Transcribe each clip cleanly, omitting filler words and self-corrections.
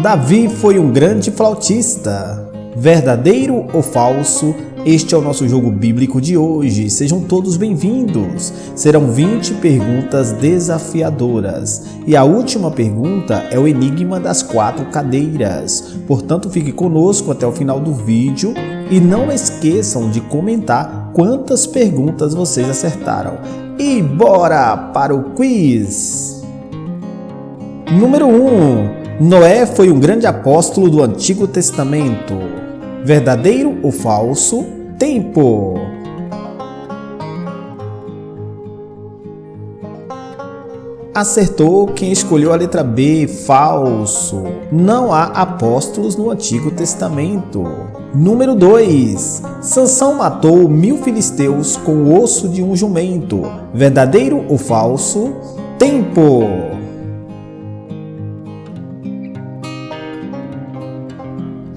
Davi foi um grande flautista. Verdadeiro ou falso? Este é o nosso jogo bíblico de hoje. Sejam todos bem-vindos. Serão 20 perguntas desafiadoras. E a última pergunta é o enigma das 4 cadeiras. Portanto, fique conosco até o final do vídeo e não esqueçam de comentar quantas perguntas vocês acertaram. E bora para o quiz! Número 1. Noé foi um grande apóstolo do Antigo Testamento. Verdadeiro ou falso? Tempo. Acertou quem escolheu a letra B, falso. Não há apóstolos no Antigo Testamento. Número 2. Sansão matou 1000 filisteus com o osso de um jumento. Verdadeiro ou falso? Tempo.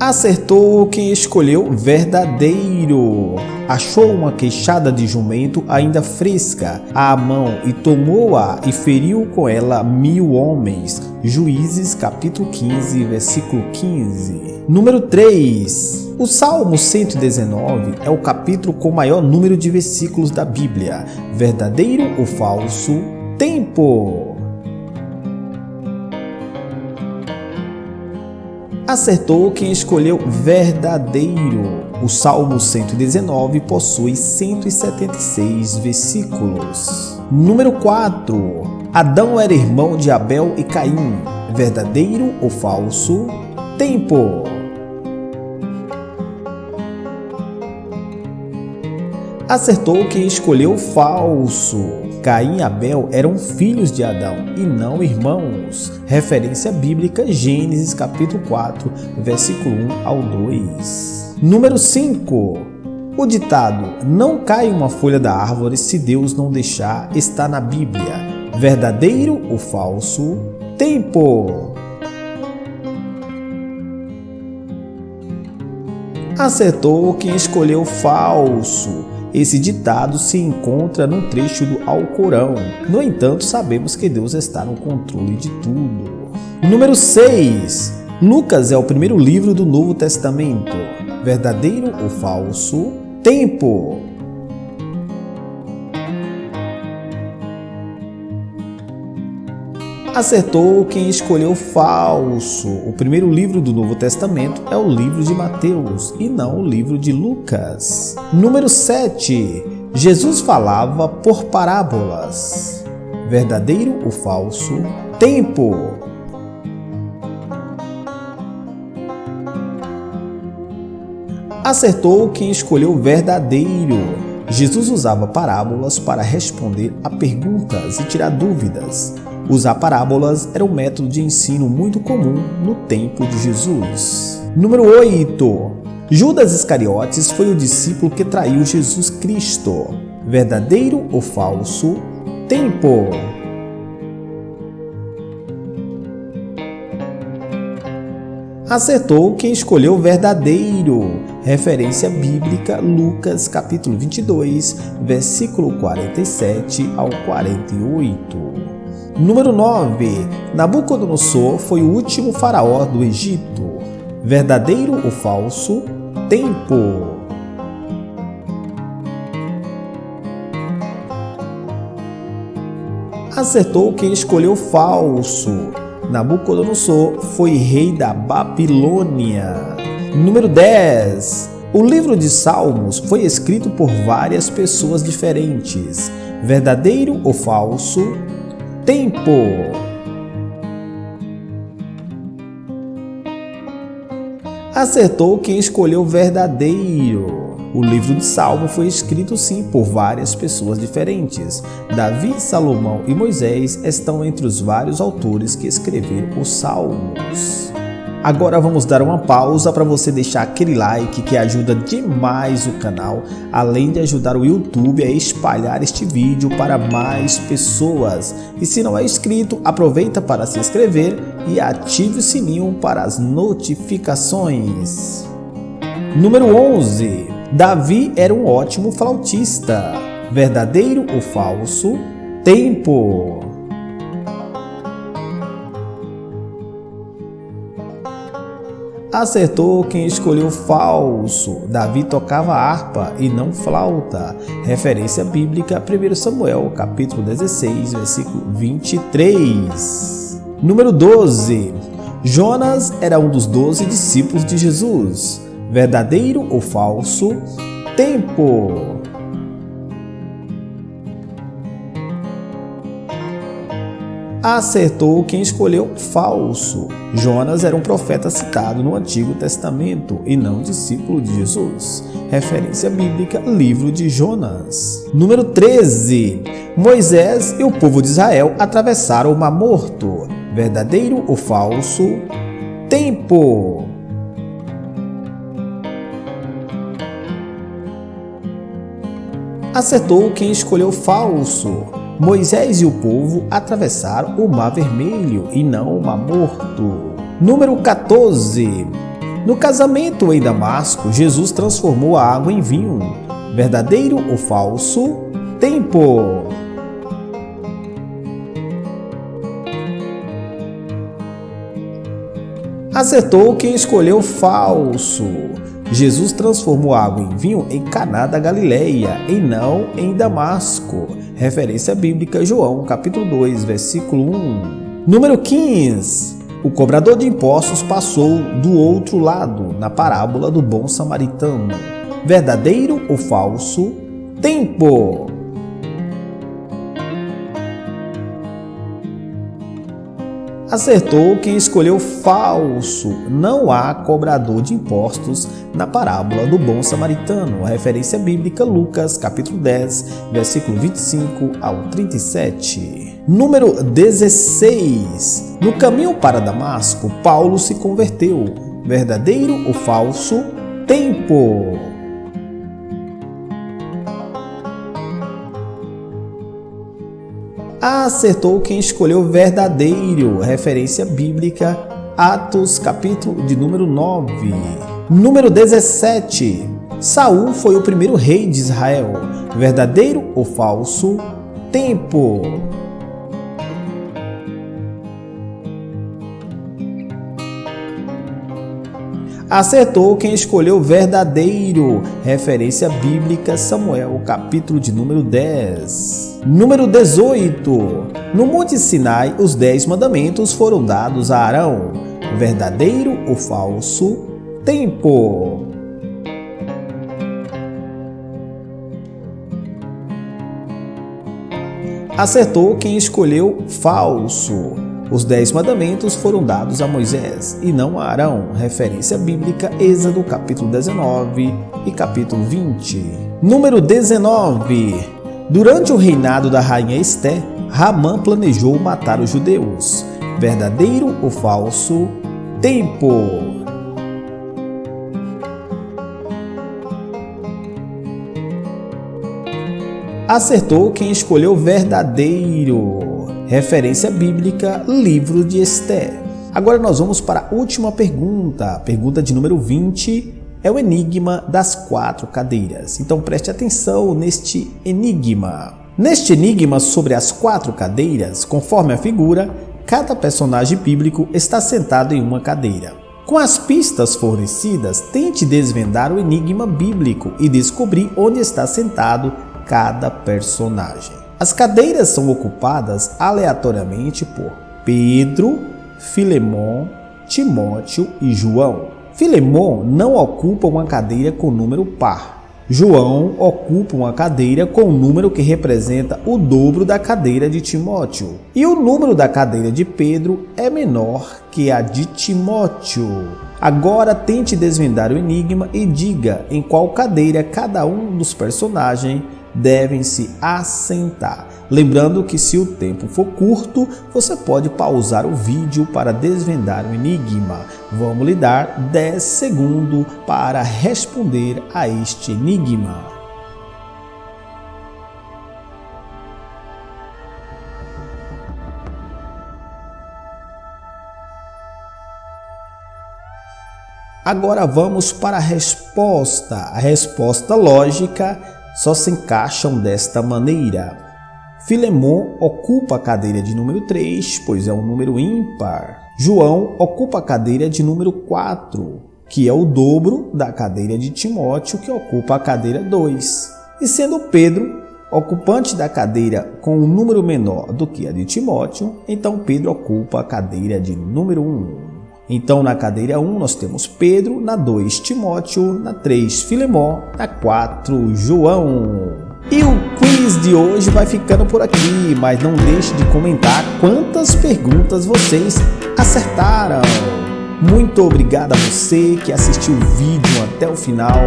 Acertou quem escolheu verdadeiro. Achou uma queixada de jumento ainda fresca à mão e tomou-a e feriu com ela 1000 homens. Juízes capítulo 15, versículo 15. Número 3. O Salmo 119 é o capítulo com o maior número de versículos da Bíblia. Verdadeiro ou falso? Tempo. Acertou quem escolheu verdadeiro. O Salmo 119 possui 176 versículos. Número 4. Adão era irmão de Abel e Caim. Verdadeiro ou falso? Tempo. Acertou quem escolheu falso. Caim e Abel eram filhos de Adão e não irmãos. Referência bíblica Gênesis capítulo 4, versículo 1 ao 2. Número 5. O ditado "não cai uma folha da árvore se Deus não deixar" está na Bíblia. Verdadeiro ou falso? Tempo. Acertou quem escolheu falso. Esse ditado se encontra num trecho do Alcorão. No entanto, sabemos que Deus está no controle de tudo. Número 6. Lucas é o primeiro livro do Novo Testamento. Verdadeiro ou falso? Tempo. Acertou quem escolheu falso. O primeiro livro do Novo Testamento é o livro de Mateus e não o livro de Lucas. Número 7. Jesus falava por parábolas. Verdadeiro ou falso? Tempo. Acertou quem escolheu verdadeiro. Jesus usava parábolas para responder a perguntas e tirar dúvidas. Usar parábolas era um método de ensino muito comum no tempo de Jesus. Número 8. Judas Iscariotes foi o discípulo que traiu Jesus Cristo. Verdadeiro ou falso? Tempo. Acertou quem escolheu verdadeiro. Referência bíblica Lucas capítulo 22, versículo 47 ao 48. Número 9. Nabucodonosor foi o último faraó do Egito. Verdadeiro ou falso? Tempo. Acertou quem escolheu falso. Nabucodonosor foi rei da Babilônia. Número 10. O livro de Salmos foi escrito por várias pessoas diferentes. Verdadeiro ou falso? Tempo. Acertou quem escolheu verdadeiro. O livro de Salmo foi escrito sim por várias pessoas diferentes. Davi, Salomão e Moisés estão entre os vários autores que escreveram os Salmos. Agora vamos dar uma pausa para você deixar aquele like que ajuda demais o canal, além de ajudar o YouTube a espalhar este vídeo para mais pessoas. E se não é inscrito, aproveita para se inscrever e ative o sininho para as notificações. Número 11. Davi era um ótimo flautista. Verdadeiro ou falso? Tempo. Acertou quem escolheu falso. Davi tocava harpa e não flauta. Referência bíblica 1 Samuel, capítulo 16, versículo 23. Número 12. Jonas era um dos 12 discípulos de Jesus. Verdadeiro ou falso? Tempo. Acertou quem escolheu falso. Jonas era um profeta citado no Antigo Testamento e não discípulo de Jesus. Referência bíblica, livro de Jonas. Número 13. Moisés e o povo de Israel atravessaram o Mar Morto. Verdadeiro ou falso? Tempo. Acertou quem escolheu falso. Moisés e o povo atravessaram o Mar Vermelho e não o Mar Morto. Número 14. No casamento em Damasco, Jesus transformou a água em vinho. Verdadeiro ou falso? Tempo. Acertou quem escolheu falso. Jesus transformou a água em vinho em Caná da Galileia e não em Damasco. Referência bíblica João, capítulo 2, versículo 1. Número 15. O cobrador de impostos passou do outro lado, na parábola do bom samaritano. Verdadeiro ou falso? Tempo. Acertou quem escolheu falso. Não há cobrador de impostos na parábola do bom samaritano. Referência bíblica Lucas, capítulo 10, versículo 25 ao 37. Número 16. No caminho para Damasco, Paulo se converteu. Verdadeiro ou falso? Tempo. Acertou quem escolheu verdadeiro. Referência bíblica Atos, capítulo de número 9. Número 17. Saul foi o primeiro rei de Israel. Verdadeiro ou falso? Tempo. Acertou quem escolheu verdadeiro. Referência bíblica Samuel, capítulo de número 10. Número 18. No Monte Sinai, os 10 mandamentos foram dados a Arão. Verdadeiro ou falso? Tempo. Acertou quem escolheu falso. Os 10 mandamentos foram dados a Moisés e não a Arão. Referência bíblica Êxodo, capítulo 19 e capítulo 20. Número 19. Durante o reinado da rainha Esté, Ramã planejou matar os judeus. Verdadeiro ou falso? Tempo. Acertou quem escolheu verdadeiro. Referência bíblica, livro de Esté. Agora nós vamos para a última pergunta. Pergunta de número 20 é o enigma das 4 cadeiras. Então preste atenção neste enigma. Neste enigma sobre as 4 cadeiras, conforme a figura, cada personagem bíblico está sentado em uma cadeira. Com as pistas fornecidas, tente desvendar o enigma bíblico e descobrir onde está sentado cada personagem. As cadeiras são ocupadas aleatoriamente por Pedro, Filemon, Timóteo e João. Filemon não ocupa uma cadeira com número par. João ocupa uma cadeira com um número que representa o dobro da cadeira de Timóteo. E o número da cadeira de Pedro é menor que a de Timóteo. Agora tente desvendar o enigma e diga em qual cadeira cada um dos personagens devem se assentar. Lembrando que se o tempo for curto, você pode pausar o vídeo para desvendar o enigma. Vamos lhe dar 10 segundos para responder a este enigma. Agora vamos para a resposta. A resposta lógica só se encaixam desta maneira. Filemon ocupa a cadeira de número 3, pois é um número ímpar. João ocupa a cadeira de número 4, que é o dobro da cadeira de Timóteo, que ocupa a cadeira 2. E sendo Pedro ocupante da cadeira com um número menor do que a de Timóteo, então Pedro ocupa a cadeira de número 1. Então na cadeira 1 nós temos Pedro, na 2 Timóteo, na 3 Filemon, na 4 João. E o quiz de hoje vai ficando por aqui, mas não deixe de comentar quantas perguntas vocês acertaram. Muito obrigado a você que assistiu o vídeo até o final.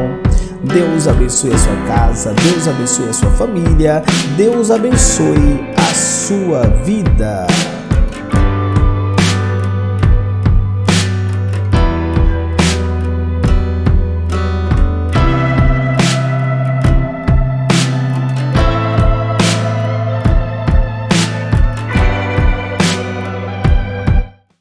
Deus abençoe a sua casa, Deus abençoe a sua família, Deus abençoe a sua vida.